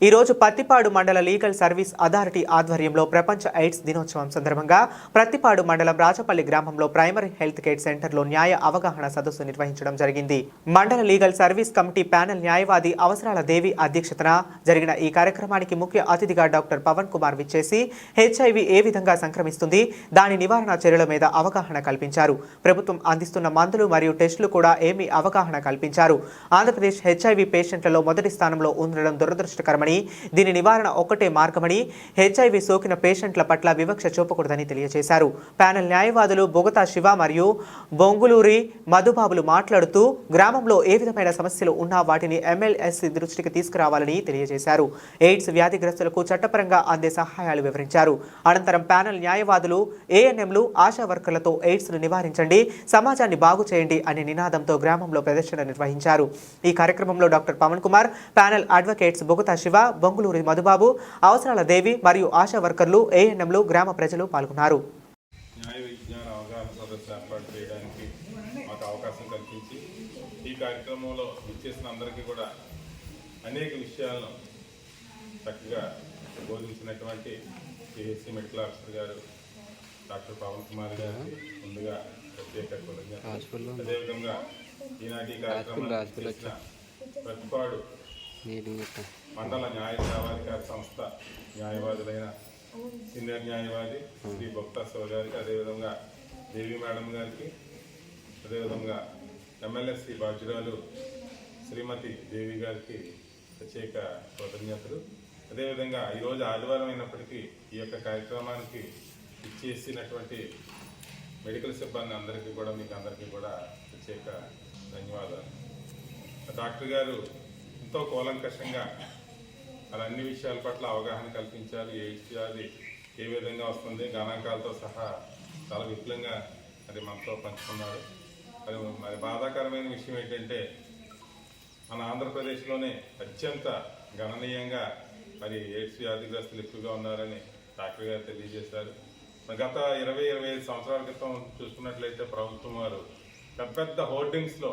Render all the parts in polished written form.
ఈ రోజు పత్తిపాడు మండల లీగల్ సర్వీస్ అథారిటీ ఆధ్వర్యంలో ప్రపంచ ఎయిడ్స్ దినోత్సవం సందర్భంగా ప్రత్తిపాడు మండలం రాచపల్లి గ్రామంలో ప్రైమరీ హెల్త్ కేర్ సెంటర్లో న్యాయ అవగాహన సదస్సు నిర్వహించడం జరిగింది. మండల లీగల్ సర్వీస్ కమిటీ ప్యానెల్ న్యాయవాది అవసరాల దేవి అధ్యక్షతన జరిగిన ఈ కార్యక్రమానికి ముఖ్య అతిథిగా డాక్టర్ పవన్ కుమార్ విచ్చేసి హెచ్ఐవి ఏ విధంగా సంక్రమిస్తుంది, దాని నివారణ చర్యల మీద అవగాహన కల్పించారు. ప్రభుత్వం అందిస్తున్న మందులు మరియు టెస్టులు కూడా ఏమీ అవగాహన కల్పించారు. ఆంధ్రప్రదేశ్ హెచ్ఐవి పేషెంట్లలో మొదటి స్థానంలో ఉండడం దురదృష్టకరమని, దీని నివారణ ఒక్కటే మార్గమని, హెచ్ఐవి సోకిన పేషెంట్ల పట్ల వివక్ష చూపకూడదని తెలియజేశారు. ప్యానెల్ న్యాయవాదులు బొగతా శివ మరియు బొంగులూరి మధుబాబులు మాట్లాడుతూ గ్రామంలో ఏ విధమైన సమస్యలు ఉన్నా వాటిని ఎమ్మెల్యేసీ దృష్టికి తీసుకురావాలని తెలియజేశారు. ఎయిడ్స్ వ్యాధిగ్రస్తులకు చట్టపరంగా అందే సహాయాలు వివరించారు. అనంతరం ప్యానెల్ న్యాయవాదులు ఏఎన్ఎంలు ఆశా వర్కర్లతో ఎయిడ్స్ను నివారించండి, సమాజాన్ని బాగు చేయండి అనే నినాదంతో గ్రామంలో ప్రదర్శన నిర్వహించారు. ఈ కార్యక్రమంలో doctor Pavan Kumar, panel advocates Bogatha Siva, Bonguluri Madhubabu, Avasarala Devi మరియు ఆశా వర్కర్లు, ఏఎన్ఎంలు, గ్రామ ప్రజలు పాల్గొన్నారు. న్యాయ విజ్ఞాన అవగాహన సదస్సు ఏర్పాటు చేయడానికి మాకు అవకాశం కల్పించి ఈ కార్యక్రమంలో విచ్చేసిన అందరికీ కూడా అనేక విషయాలను చక్కగా బోధించినటువంటి పిహెచ్సి మెడికల్ ఆఫీసర్ గారు డాక్టర్ పవన్ కుమార్ గారికి ముందుగా ప్రత్యేక కృతజ్ఞతలు. అదేవిధంగా ఈనాటి కార్యక్రమం ప్రతిపాడు మండల న్యాయ సేవాధికార సంస్థ న్యాయవాదులైన సీనియర్ న్యాయవాది శ్రీ బొగతా శివ గారికి, అదేవిధంగా దేవి మేడం గారికి, అదేవిధంగా ఎమ్మెల్యేసీ బాధ్యురాలు శ్రీమతి దేవి గారికి ప్రత్యేక కృతజ్ఞతలు. అదేవిధంగా ఈరోజు ఆదివారం అయినప్పటికీ ఈ యొక్క కార్యక్రమానికి ఇచ్చేసినటువంటి మెడికల్ సిబ్బంది అందరికీ కూడా మీకు అందరికీ కూడా ప్రత్యేక ధన్యవాదాలు. డాక్టర్ గారు ఎంతో కూలంకషంగా అన్ని విషయాల పట్ల అవగాహన కల్పించారు. ఎయిడ్స్ వ్యాధి ఏ విధంగా వస్తుంది, గణాంకాలతో సహా చాలా విపులంగా అది మనతో పంచుకున్నారు. మరి బాధాకరమైన విషయం ఏంటంటే మన ఆంధ్రప్రదేశ్లోనే అత్యంత గణనీయంగా మరి ఎయిడ్స్ వ్యాధిగ్రస్తులు ఎక్కువగా ఉన్నారని డాక్టర్ గారు తెలియజేశారు. గత 20-25 సంవత్సరాల క్రితం చూసుకున్నట్లయితే ప్రభుత్వం వారు పెద్ద హోర్డింగ్స్లో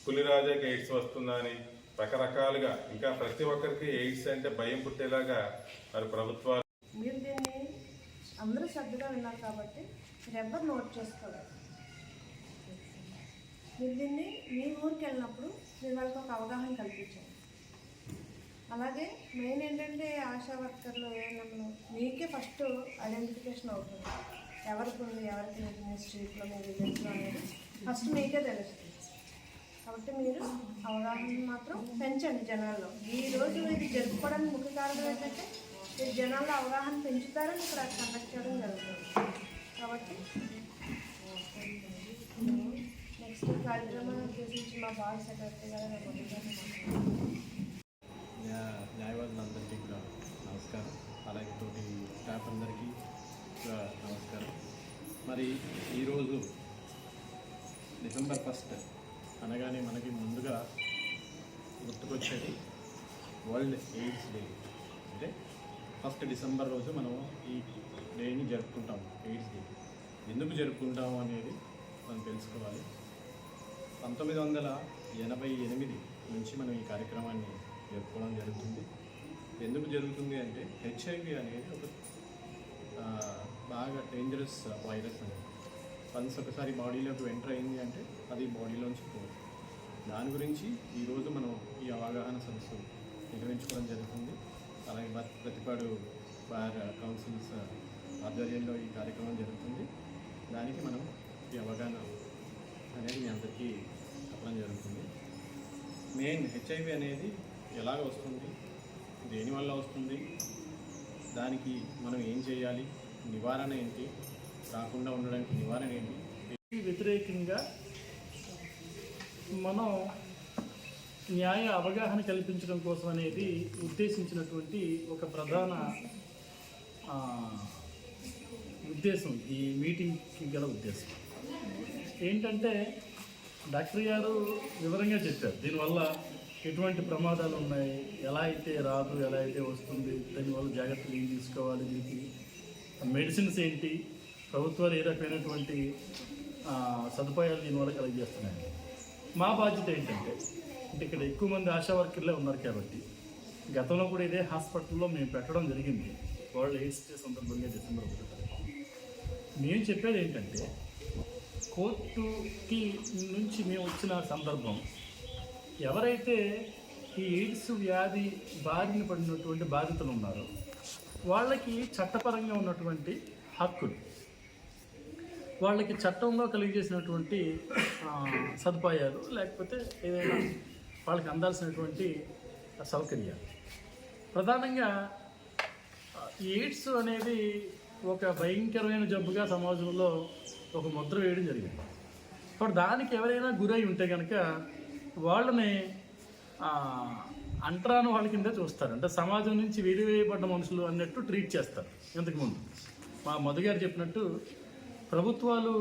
పులిరాజాకి ఎయిడ్స్ వస్తుందని రకరకాలుగా, ఇంకా ప్రతి ఒక్కరికి ఎయిడ్స్ అంటే భయం పుట్టేలాగా మరి ప్రభుత్వాలు. మీరు దీన్ని అందరూ శ్రద్ధగా విన్నారు కాబట్టి మీరు ఎవరు నోట్ చేసుకోవాలి. మీరు దీన్ని మీ ఊరికి వెళ్ళినప్పుడు మీరు వాళ్ళకి ఒక అవగాహన కల్పించాలి. అలాగే మెయిన్ ఏంటంటే ఆశా వర్కర్లు ఏమన్నా మీకే ఫస్ట్ ఐడెంటిఫికేషన్ అవుతుంది, ఎవరికి ఉంది, ఎవరికి లేదు, మీ స్ట్రీట్లో, మీ విలేజ్లో అనేది ఫస్ట్ మీకే తెలుస్తుంది. కాబట్టి మీరు అవగాహన మాత్రం పెంచండి జనాల్లో. ఈరోజు ఇది జరుపుకోవడానికి ముఖ్య కారణం ఏంటంటే మీరు జనాల్లో అవగాహన పెంచుతారని ఇక్కడ కండక్ట్ చేయడం జరుగుతుంది. కాబట్టి నెక్స్ట్ కార్యక్రమాన్ని ఉద్దేశించి మా బాగా సెక్రటరీ గారు న్యాయవాదులందరికీ కూడా నమస్కారం. అలాగే తోటి స్టాఫ్ అందరికీ కూడా నమస్కారం. మరి ఈరోజు డిసెంబర్ 1 అనగానే మనకి ముందుగా గుర్తుకొచ్చేది వరల్డ్ ఎయిడ్స్ డే. అంటే 1 డిసెంబర్ రోజు మనం ఈ డేని జరుపుకుంటాం. ఎయిడ్స్ డే ఎందుకు జరుపుకుంటాము అనేది మనం తెలుసుకోవాలి. 1988 నుంచి మనం ఈ కార్యక్రమాన్ని జరుపుకోవడం జరుగుతుంది. ఎందుకు జరుగుతుంది అంటే హెచ్ఐవి అనేది ఒక బాగా డేంజరస్ వైరస్ అనేది వన్స్ ఒకసారి బాడీలోకి ఎంటర్ అయింది అంటే అది బాడీలోంచి పోదు. దాని గురించి ఈరోజు మనం ఈ అవగాహన సదస్సు నిర్వహించుకోవడం జరుగుతుంది. అలాగే ప్రతిపాడు బార్ కౌన్సిల్స్ ఆధ్వర్యంలో ఈ కార్యక్రమం జరుగుతుంది. దానికి మనం ఈ అవగాహన అనేది మీ అందరికీ చెప్పడం జరుగుతుంది. మెయిన్ హెచ్ఐవి అనేది ఎలాగ వస్తుంది, దేనివల్ల వస్తుంది, దానికి మనం ఏం చేయాలి, నివారణ ఏంటి, రాకుండా ఉండడానికి నివారణ ఏంటి, వ్యతిరేకంగా మనం న్యాయ అవగాహన కల్పించడం కోసం అనేది ఉద్దేశించినటువంటి ఒక ప్రధాన ఉద్దేశం ఈ మీటింగ్కి గల ఉద్దేశం ఏంటంటే డాక్టర్ గారు వివరంగా చెప్పారు దీనివల్ల ఎటువంటి ప్రమాదాలు ఉన్నాయి, ఎలా అయితే రాదు, ఎలా అయితే వస్తుంది, దానివల్ల జాగ్రత్తలు ఏం తీసుకోవాలి, దీనికి మెడిసిన్స్ ఏంటి, ప్రభుత్వాలు ఏ రకమైనటువంటి సదుపాయాలు దీనివల్ల కలిగజేస్తున్నాయి. మా బాధ్యత ఏంటంటే ఇక్కడ ఎక్కువ మంది ఆశా వర్కర్లే ఉన్నారు కాబట్టి గతంలో కూడా ఇదే హాస్పిటల్లో మేము పెట్టడం జరిగింది వరల్డ్ ఎయిడ్స్ డే సందర్భంగా డిసెంబర్ 1 తారీఖు. మేము చెప్పేది ఏంటంటే కోర్టుకి నుంచి మేము వచ్చిన సందర్భం ఎవరైతే ఈ ఎయిడ్స్ వ్యాధి బారిన పడినటువంటి బాధితులు ఉన్నారో వాళ్ళకి చట్టపరంగా ఉన్నటువంటి హక్కులు, వాళ్ళకి చట్టంలో కలిగజేసినటువంటి సదుపాయాలు, లేకపోతే ఏదైనా వాళ్ళకి అందాల్సినటువంటి సౌకర్యాలు. ప్రధానంగా ఈ ఎయిడ్స్ అనేది ఒక భయంకరమైన జబ్బుగా సమాజంలో ఒక ముద్ర వేయడం జరిగింది. ఇప్పుడు దానికి ఎవరైనా గురై ఉంటే కనుక వాళ్ళని అంటరాని వాళ్ళ కింద చూస్తారు. అంటే సమాజం నుంచి వెలివేయబడ్డ మనుషులు అన్నట్టు ట్రీట్ చేస్తారు. ఇంతకుముందు మా మధు గారు చెప్పినట్టు ప్రభుత్వాలు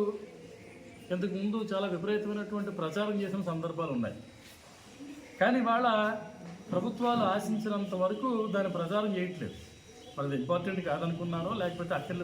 ఇంతకుముందు చాలా విపరీతమైనటువంటి ప్రచారం చేసిన సందర్భాలు ఉన్నాయి. కానీ వాళ్ళ ప్రభుత్వాలు ఆశించినంత వరకు దాని ప్రచారం చేయట్లేదు. వాళ్ళది ఇంపార్టెంట్ కాదనుకున్నారో లేకపోతే అక్కర్లేదు